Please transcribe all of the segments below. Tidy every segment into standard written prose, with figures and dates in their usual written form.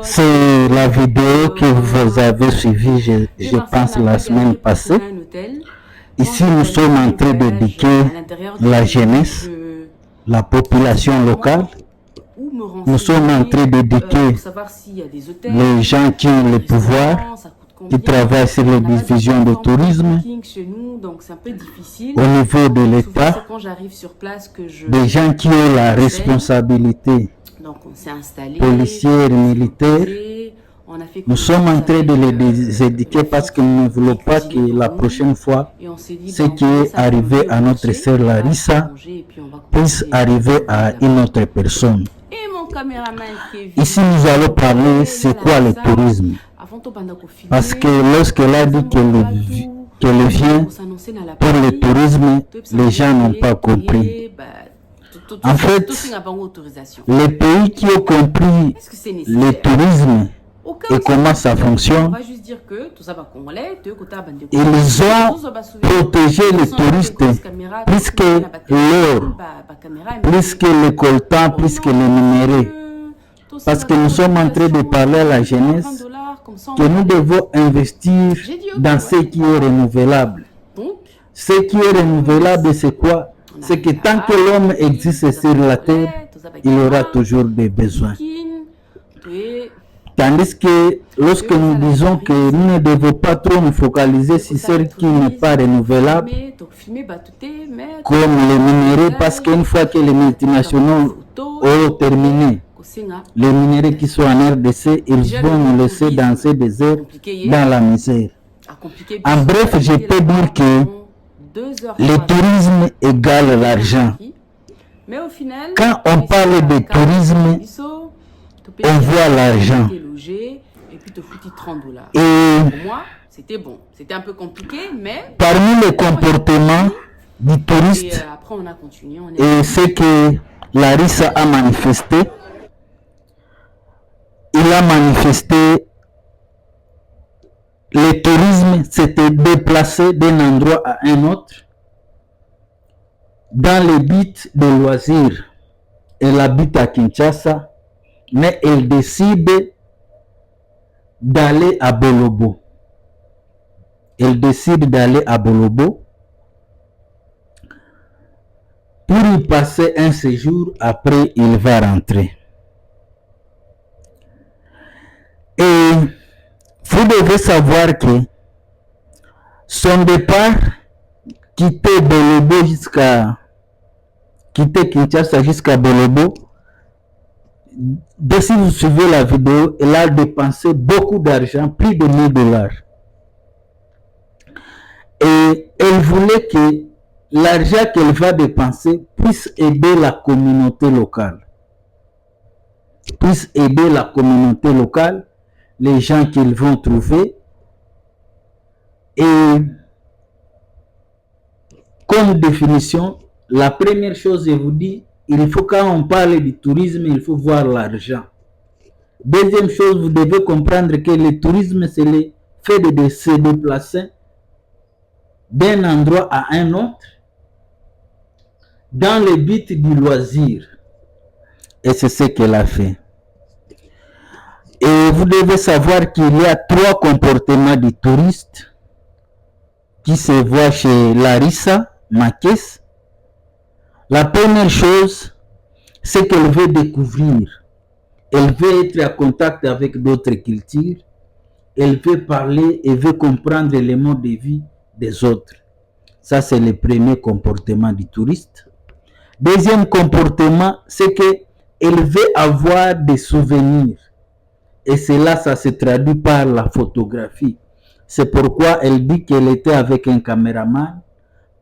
C'est la vidéo que vous avez suivie, je pense, la semaine passée. Ici, nous sommes en train d'éduquer la jeunesse, la population locale. Nous sommes en train d'éduquer les gens qui ont le pouvoir, qui travaillent sur les divisions de tourisme au niveau de l'État, des gens qui ont la responsabilité policière, militaire. Nous sommes en train de les éduquer parce que nous ne voulons pas que la prochaine fois, ce qui est arrivé à notre sœur Larissa puisse arriver à une autre personne. Ici, nous allons parler c'est quoi le tourisme. Parce que lorsqu'elle a dit qu'elle vient pour le tourisme, les gens n'ont pas compris. En fait, les pays qui ont compris le tourisme et comment ça fonctionne, ils ont protégé les touristes plus que l'or, plus que le coltan, plus que le minerai. Parce que nous sommes en train de parler à la jeunesse que nous devons investir dans ce qui est renouvelable. Ce qui est renouvelable, c'est quoi? C'est que tant que l'homme existe sur la terre, il aura toujours des besoins. Tandis que lorsque nous disons que nous ne devons pas trop nous focaliser sur ce qui n'est pas renouvelable, comme les minéraux, parce qu'une fois que les multinationaux ont terminé, les minéraux qui sont en RDC, ils vont nous laisser dans ces déserts, dans la misère. En bref, je peux dire que le tourisme égale l'argent. Quand on parle de tourisme, on voit l'argent. Et parmi les comportements du touriste, et ce que Larissa a manifesté, il a manifesté le tourisme, c'était déplacer d'un endroit à un autre dans le but de loisirs. Elle habite à Kinshasa, mais elle décide d'aller à Bolobo. Elle décide d'aller à Bolobo pour y passer un séjour, après il va rentrer. Et vous devez savoir que son départ, quitter Bolobo quitter Kinshasa jusqu'à Bolobo, si vous suivez la vidéo, elle a dépensé beaucoup d'argent, plus de 1000 $. Et elle voulait que l'argent qu'elle va dépenser puisse aider la communauté locale. Puisse aider la communauté locale, les gens qu'ils vont trouver. Et comme définition, la première chose, je vous dis, il faut, quand on parle du tourisme, il faut voir l'argent. Deuxième chose, vous devez comprendre que le tourisme, c'est le fait de se déplacer d'un endroit à un autre dans le but du loisir. Et c'est ce qu'elle a fait. Et vous devez savoir qu'il y a 3 comportements du touriste qui se voient chez Larissa Makes. La première chose, c'est qu'elle veut découvrir. Elle veut être en contact avec d'autres cultures. Elle veut parler et veut comprendre les modes de vie des autres. Ça, c'est le premier comportement du touriste. Deuxième comportement, c'est qu'elle veut avoir des souvenirs. Et cela, ça se traduit par la photographie. C'est pourquoi elle dit qu'elle était avec un caméraman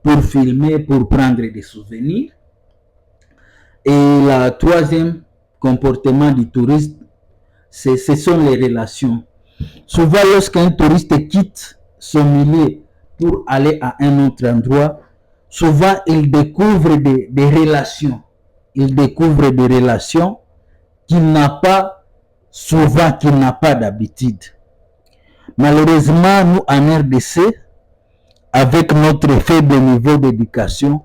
pour filmer, pour prendre des souvenirs. Et le troisième comportement du touriste, ce sont les relations. Souvent, lorsqu'un touriste quitte son milieu pour aller à un autre endroit, souvent il découvre des relations. Il découvre des relations qu'il n'a pas souvent, qu'il n'a pas d'habitude. Malheureusement, nous en RDC, avec notre faible niveau d'éducation,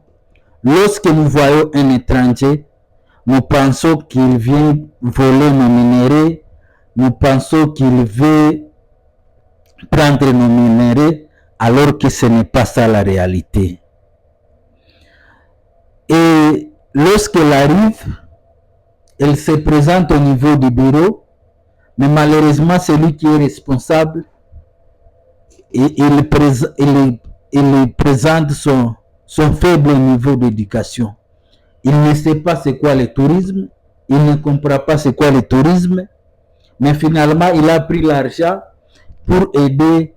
lorsque nous voyons un étranger, Nous pensons qu'il vient voler nos minéraux. Nous pensons qu'il veut prendre nos minéraux, alors que ce n'est pas ça la réalité. Et lorsqu'elle arrive, elle se présente au niveau du bureau, mais malheureusement, celui qui est responsable, il présente son faible niveau d'éducation. Il ne sait pas c'est quoi le tourisme, il ne comprend pas c'est quoi le tourisme, mais finalement, il a pris l'argent pour aider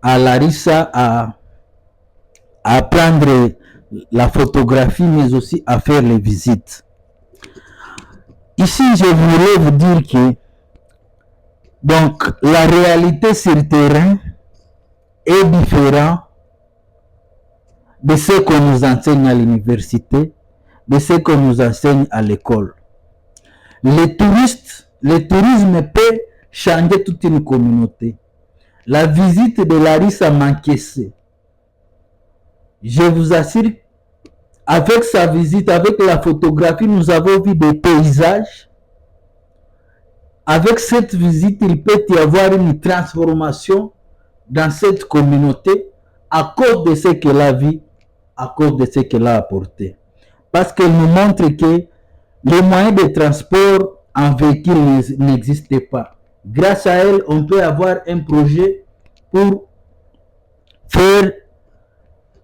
à Larissa à prendre la photographie, mais aussi à faire les visites. Ici, je voulais vous dire que donc la réalité sur le terrain est différente de ce qu'on nous enseigne à l'université, de ce qu'on nous enseigne à l'école. Le tourisme peut changer toute une communauté. La visite de Larissa Mankesse, je vous assure, avec sa visite, avec la photographie, nous avons vu des paysages. Avec cette visite, il peut y avoir une transformation dans cette communauté à cause de ce qu'elle a vu, à cause de ce qu'elle a apporté. Parce qu'elle nous montre que les moyens de transport en véhicule n'existent pas. Grâce à elle, on peut avoir un projet pour faire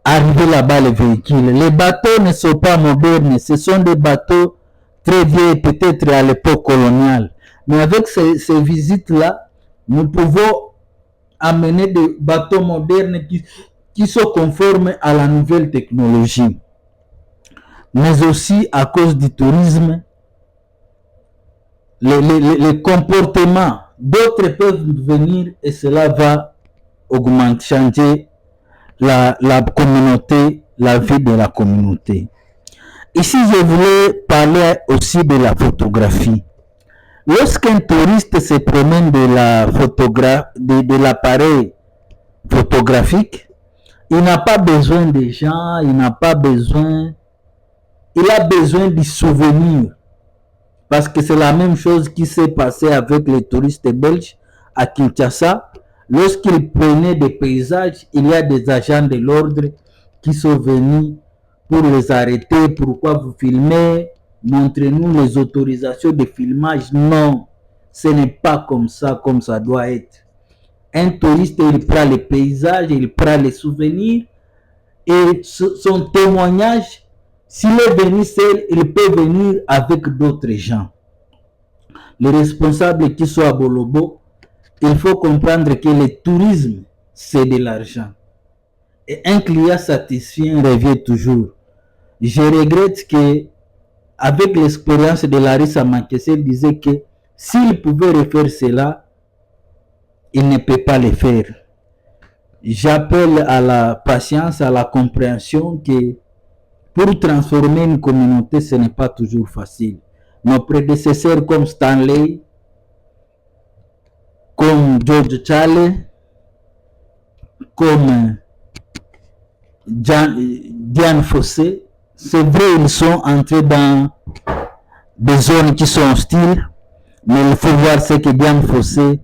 arriver là-bas les véhicules. Les bateaux ne sont pas modernes, ce sont des bateaux très vieux, peut-être à l'époque coloniale. Mais avec ces visites-là, nous pouvons amener des bateaux modernes qui sont conformes à la nouvelle technologie. Mais aussi à cause du tourisme, les comportements d'autres peuvent venir et cela va augmenter, changer la communauté, la vie de la communauté. Ici, je voulais parler aussi de la photographie. Lorsqu'un touriste se promène de l'appareil photographique, il n'a pas besoin des gens, il a besoin du souvenir. Parce que c'est la même chose qui s'est passé avec les touristes belges à Kinshasa. Lorsqu'ils prenaient des paysages, il y a des agents de l'ordre qui sont venus pour les arrêter. Pourquoi vous filmez? Montrez-nous les autorisations de filmage. Non, ce n'est pas comme ça doit être. Un touriste, il prend les paysages, il prend les souvenirs et son témoignage, s'il est venu seul, il peut venir avec d'autres gens. Les responsables qui sont à Bolobo, il faut comprendre que le tourisme, c'est de l'argent. Et un client satisfait revient toujours. Je regrette que, avec l'expérience de Larissa Mankesse, il disait que s'il pouvait refaire cela, il ne peut pas le faire. J'appelle à la patience, à la compréhension que pour transformer une communauté, ce n'est pas toujours facile. Nos prédécesseurs comme Stanley, comme George Chale, comme Diane Fossé, c'est vrai, ils sont entrés dans des zones qui sont hostiles, mais il faut voir ce que Diane Fossé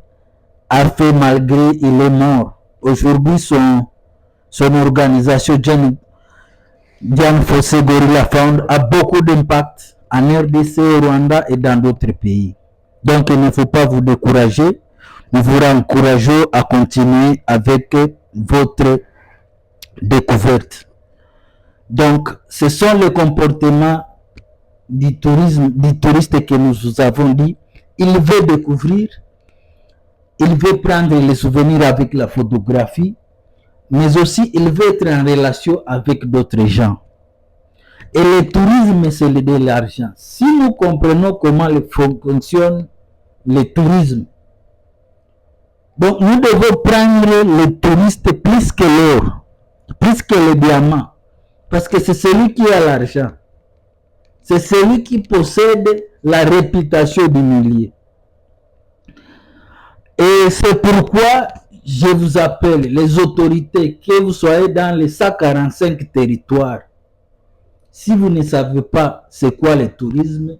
a fait malgré il est mort. Aujourd'hui, son organisation Diane Fossé Gorilla Fund a beaucoup d'impact en RDC, au Rwanda et dans d'autres pays. Donc, il ne faut pas vous décourager. Nous vous encourageons à continuer avec votre découverte. Donc, ce sont les comportements du touriste que nous avons dit. Il veut découvrir, il veut prendre les souvenirs avec la photographie, mais aussi il veut être en relation avec d'autres gens. Et le tourisme, c'est de l'argent. Si nous comprenons comment fonctionne le tourisme, donc nous devons prendre le touriste plus que l'or, plus que le diamant, parce que c'est celui qui a l'argent. C'est celui qui possède la réputation du milieu. Et c'est pourquoi je vous appelle, les autorités, que vous soyez dans les 145 territoires, Si vous ne savez pas c'est quoi le tourisme,